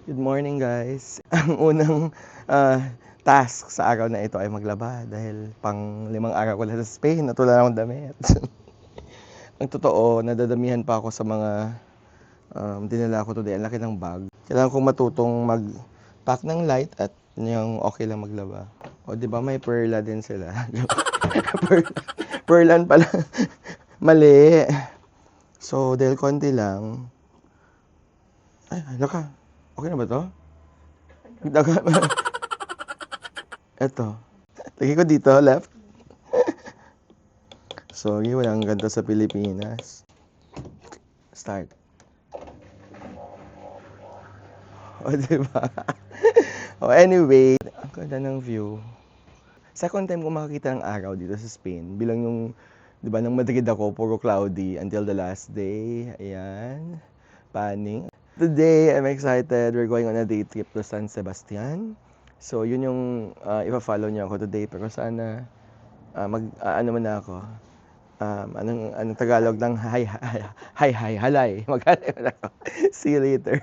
Good morning guys. Ang unang task sa araw na ito ay maglaba dahil pang 5 araw ko lang sa Spain at wala akong damit. Ang totoo, nadadamihan pa ako sa mga dinala ko today. Ang laki ng bag. Kailangan kong matutong mag-pack ng light at yung okay lang maglaba. O di ba may perla din sila. Perlan pala. Mali. So dahil konti lang. Ay, ano ka? Okay na ba to? Eto. Lagi ko dito, left. So, walang ganito sa Pilipinas. Start. O, diba? O, anyway. Ang ganda ng view. Second time ko makakita ng araw dito sa Spain. Bilang yung, diba, nang Madrid ako, puro cloudy until the last day. Ayan. Panning. Today, I'm excited. We're going on a day trip to San Sebastian. So, yun yung ipa-follow niyo ako today. Pero sana, ano man ako. Anong Tagalog ng halay. Mag-halay man ako. See you later.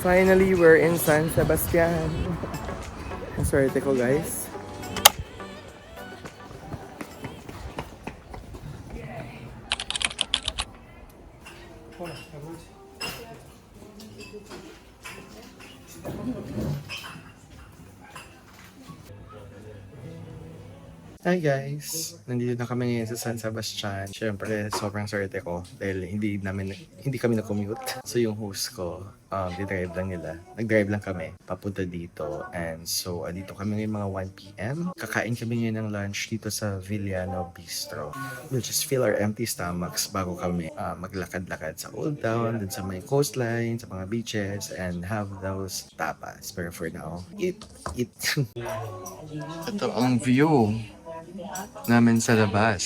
Finally, we're in San Sebastian. Ang swerte ko, guys. Hi guys! Nandito na kami ngayon sa San Sebastian. Siyempre, sobrang swerte ko dahil hindi kami na-commute. So yung host ko, di-drive lang nila. Nag-drive lang kami papunta dito. And so, dito kami ngayon mga 1 p.m. Kakain kami ngayon ng lunch dito sa Villano Bistro. We'll just fill our empty stomachs bago kami maglakad-lakad sa Old Town, dun sa may coastline, sa mga beaches, and have those tapas. Pero for now, eat. Ito ang view namin sa labas.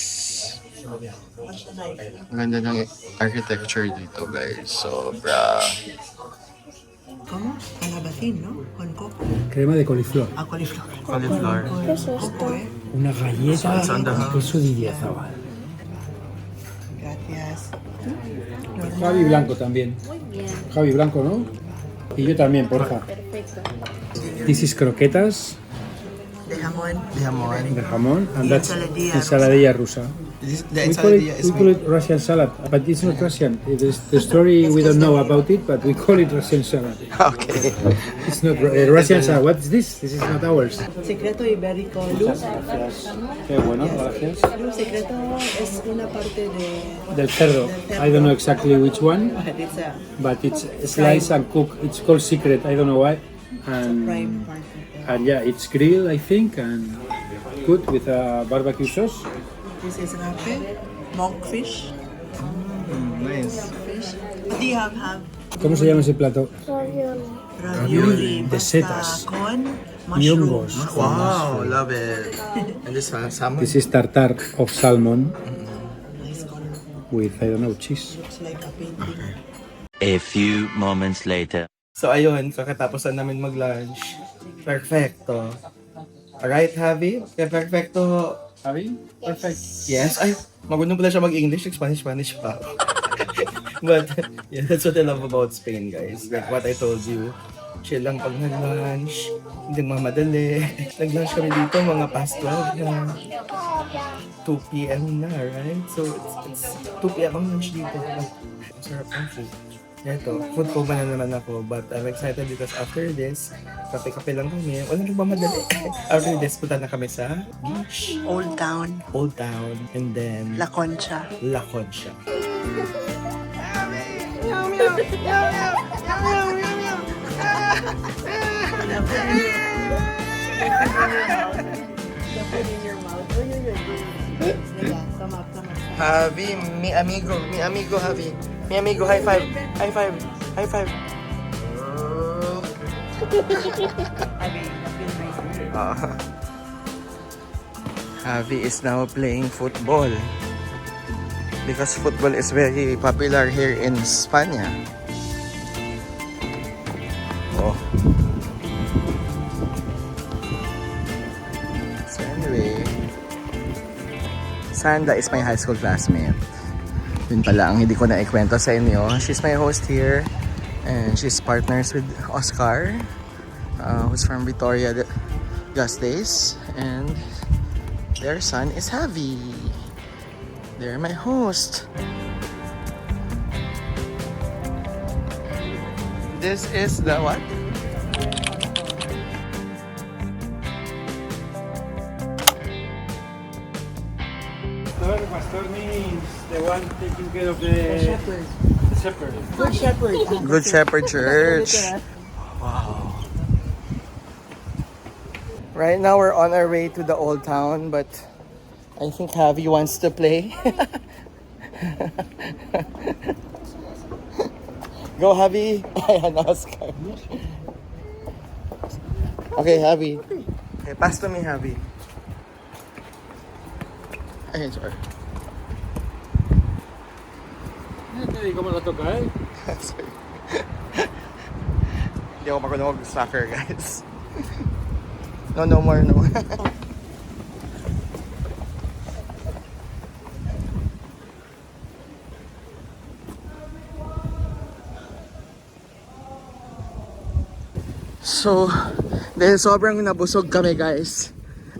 Ang ganda ng architecture dito, guys. Sobra. ¿Cómo? Calabacín, ¿no? Con coco. Crema de coliflor. Ah, coliflor. Cauliflower. ¿Qué es esto? Una galleta Salsa con queso de Idiazábal. Gracias. Javi Blanco también. Muy bien, Javi Blanco, ¿no? Y yo también, porfa. perfecto. This is croquetas De jamón. de jamón, and that's Ensaladilla ensaladilla rusa. The We call it Russian salad, but it's not Russian. The story we don't know about it, but we call it Russian salad. Okay. It's not Russian salad. What is this? This is not ours. Secreto ibérico luz. Qué bueno, gracias. El secreto es una parte Del cerdo. I don't know exactly which one, but it's a but it's sliced and cooked. It's called secret. I don't know why. prime part. And yeah, it's grilled, I think, and good with a barbecue sauce. This is rape, monkfish. Nice. Fish. What do you have? ¿Cómo se llama ese plato? Ravioli. De pasta setas. con Y hongos. mushrooms. Wow, love it. And this salmon? This is tartar of salmon Nice color. with, I don't know, cheese. Looks like a painting. A few moments later. So ayun, kakatapos na namin mag-lunch. Perfecto. Alright, Javi? Kaya perfecto. Javi? Perfect. Yes. Ay, magandang pala siya mag-English. Spanish pa. But, yeah, that's what I love about Spain, guys. Like what I told you. Chill lang pag nag-lunch. Hindi mamadali. Nag-lunch kami dito, mga past 12 na. 2 p.m. na, right? So, it's 2 p.m. ang lunch dito. Ang sarap ng food. Ito, food ko ba na naman ako, but I'm excited because after this, kape-kape lang kami. Walang nagmamadali. After this, punta na kami sa beach, Old Town. Old Town, and then La Concha. La Concha. food in your mouth. Oh, you're good. Diba? Come up. Javi, mi amigo, Javi. Mi amigo, high five. Javi is now playing football because football is very popular here in Spania. Oh. So anyway, Sanda is my high school classmate. Yun pala ang hindi ko na ikwento sa inyo. She's my host here and she's partners with Oscar, who's from Victoria Justice, and their son is Javi. They're my host. This is the what? Pastor means the one taking care of the Shepherd. shepherd. Good shepherd. Good Shepherd Church. Wow. Right now we're on our way to the old town, but I think Javi wants to play. Go Javi. Ayan, Oscar. Okay, Javi. Okay, pass to me, Javi. Ayun, sorry. Hindi ko malatoka eh. Sorry. Hindi ako marunong mag-soccer, guys. No more, no. So, dahil sobrang nabusog kami, guys,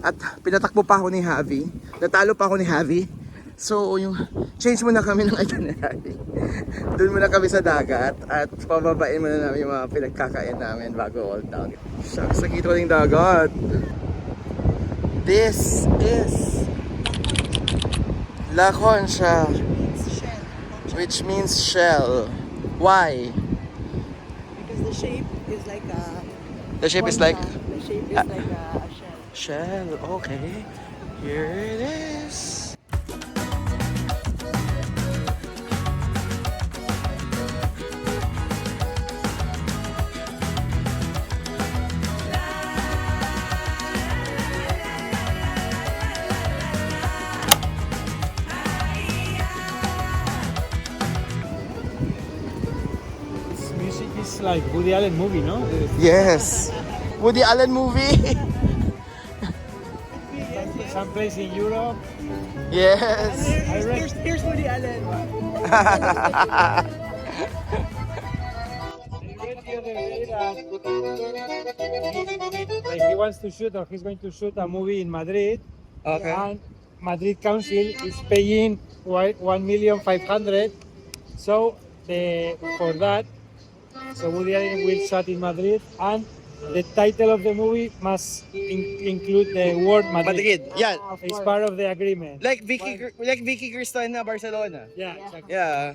at pinatakbo pa ako ni Javi, natalo pa ako ni Javi, so yung change muna kami ng itinerary. Doon muna kami sa dagat at pababain muna namin yung mga pinagkakain namin bago Old Town. Shucks, nakita ko yung dagat. This is La Concha, which means shell. Why? Because the shape is like a... The shape is like The shape is like a shell. shell. Okay, here it is. This music is like Woody Allen movie, no? Yes, Woody Allen movie. Someplace in Europe. Yes. Here's Woody Allen. Like he wants to shoot or he's going to shoot a movie in Madrid. Okay. And Madrid Council is paying 1,500,000. So for that, so Woody Allen will shoot in Madrid, and the title of the movie must include the word Madrid. Yeah. It's part of the agreement. Like Vicky Cristina na Barcelona. Yeah, exactly. Yeah.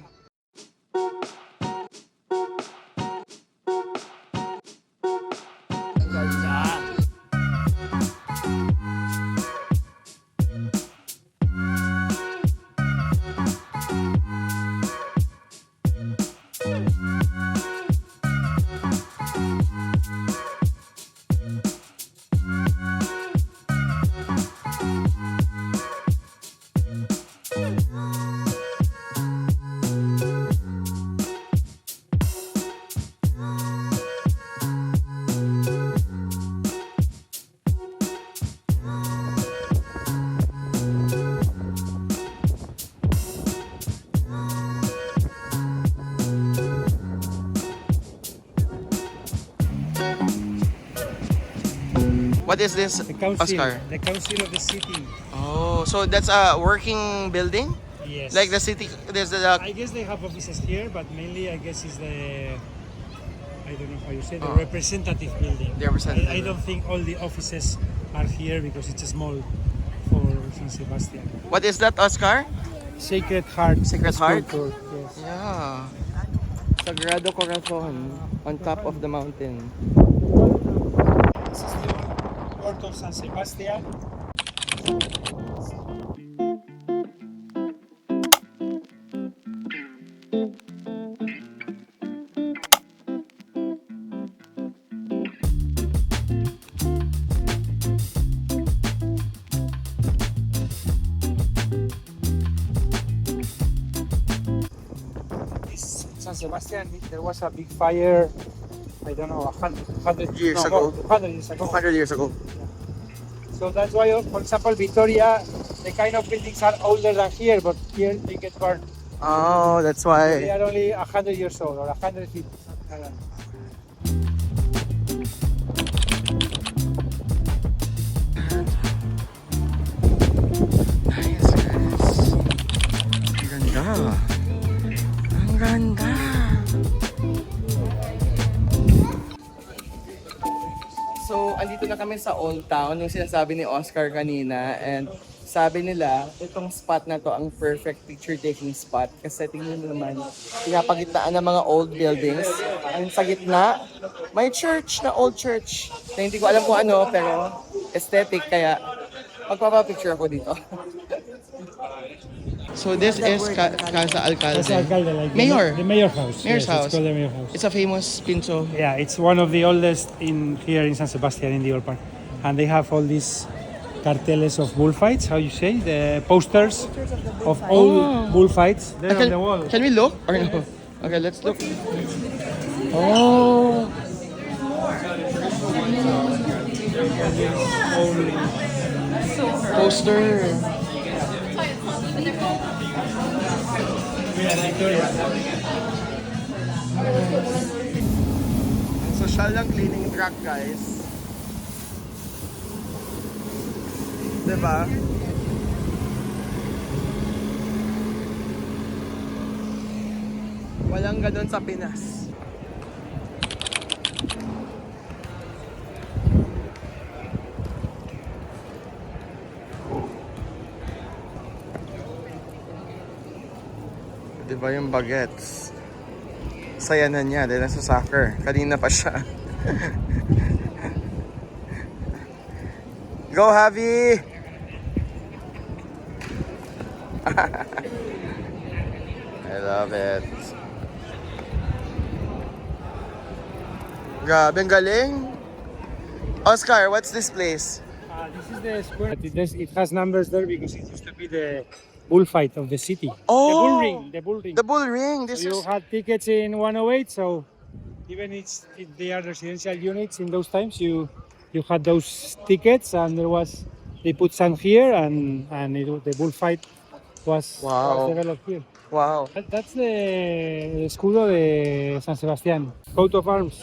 What is this, The council, Oscar? the council of the city. Oh, so that's a working building? Yes. Like the city, there's the... I guess they have offices here, but mainly I guess is the, I don't know how you say, the Oh. representative building. The representative. I don't think all the offices are here because it's small for San Sebastian. What is that, Oscar? Sacred Heart. Sacred Heart? sculpture, Yes. Yeah. Sagrado Corazon on top of the mountain. port of San Sebastian. This San Sebastian, there was a big fire, I don't know, 100 Years no, ago. more, 200 years ago. 200 years ago. So that's why, for example, Victoria, the kind of buildings are older than here, but here they get burned. Oh, that's They why. are only 100 years old or 150. something like that. Nice, guys. Ang ganda. Ang ganda. So, andito na kami sa Old Town, yung sinasabi ni Oscar kanina. And sabi nila, itong spot na to ang perfect picture-taking spot. Kasi tingnan nyo naman, pinapagitnaan ng mga old buildings. Ang sa gitna, may church na old church. Na hindi ko alam kung ano, pero aesthetic. Kaya magpapapicture ako dito. So this is Casa Alcalde. That's Alcalde, like Mayor. The mayor house. Mayor's Yes, house. It's called the mayor house. It's a famous pinto. Yeah, it's one of the oldest in here in San Sebastian in the old part. And they have all these carteles of bullfights, how you say, the posters of all bullfights there on the wall. Can we look or no? Okay, let's look. Oh. Poster. Social lang cleaning truck, guys. Diba? Walang ganun sa Pinas. Diba yung bagets? Saya na niya dahil nasa soccer. Kanina pa siya. Go, Javi! I love it. Grabe, ang galing. Oscar, what's this place? This is the square. It has numbers there because it used to be the bullfight of the city. Oh! The bull ring. The bull ring. The bull ring. This So you is... had tickets in 108, so even if they are residential units in those times, you had those tickets, and they put some here, and the bullfight was developed here. Wow. That's the escudo de San Sebastián, coat of arms,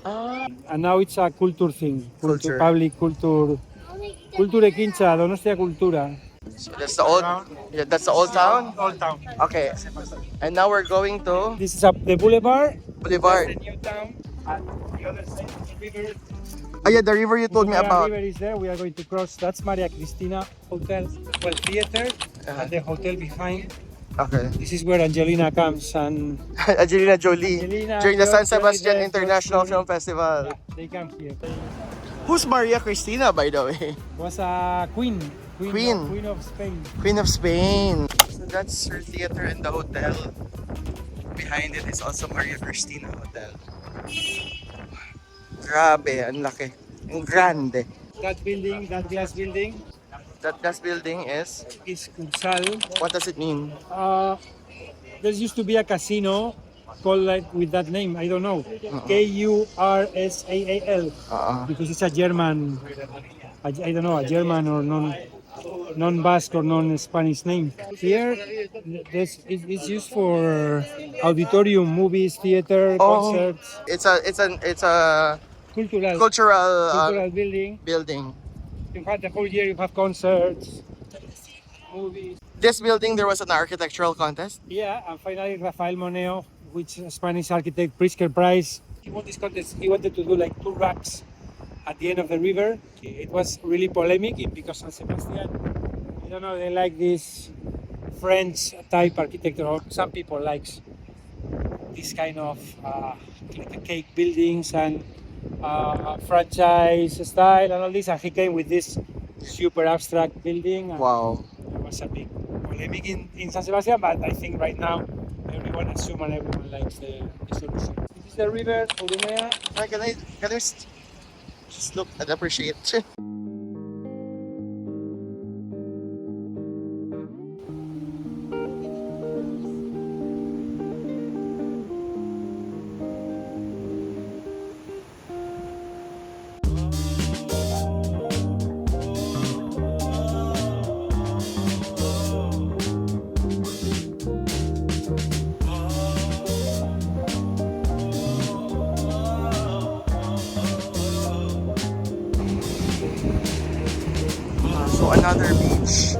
and now it's a culture thing, Culture. public culture, culture Concha, Donostia cultura. So that's the old... Yeah, that's the old town? Old town. Okay. And now we're going to This is the boulevard. Boulevard. That's the new town. And the other side is the river. Oh yeah, the river you told me The about. river is there. We are going to cross. That's Maria Cristina Hotel, well, theater, and the hotel behind. Okay. This is where Angelina comes, and Angelina Jolie. Angelina During the San Jolie Sebastian there, International Jolie. Film Festival. they come here. Who's Maria Cristina, by the way? Was a queen. Queen of Spain. Queen of Spain. So that's her theater and the hotel. Behind it is also Maria Cristina Hotel. Grabe, ang laki. Ang grande. That building, that glass building, That building is... is Cursal. What does it mean? There used to be a casino called like with that name. I don't know. Kursaal. Because it's a German. I don't know, a German or non-Basque or non-Spanish name. Here, it's used for auditorium, movies, theater, concerts, It's a cultural building. building. You have the whole year. You have concerts, movies. This building, there was an architectural contest. Yeah, and finally Rafael Moneo, which Spanish architect Pritzker Prize. He won this contest. He wanted to do like 2 racks at the end of the river. It was really polemic because San Sebastian, I don't know, they like this French type architecture. Or some people likes this kind of cake buildings, and franchise style and all this, and he came with this super abstract building. And Wow. there was a big polemic in San Sebastian, but I think right now everyone assumes and everyone likes the solution. This is the river Urumea. Can I just look and appreciate? So another beach.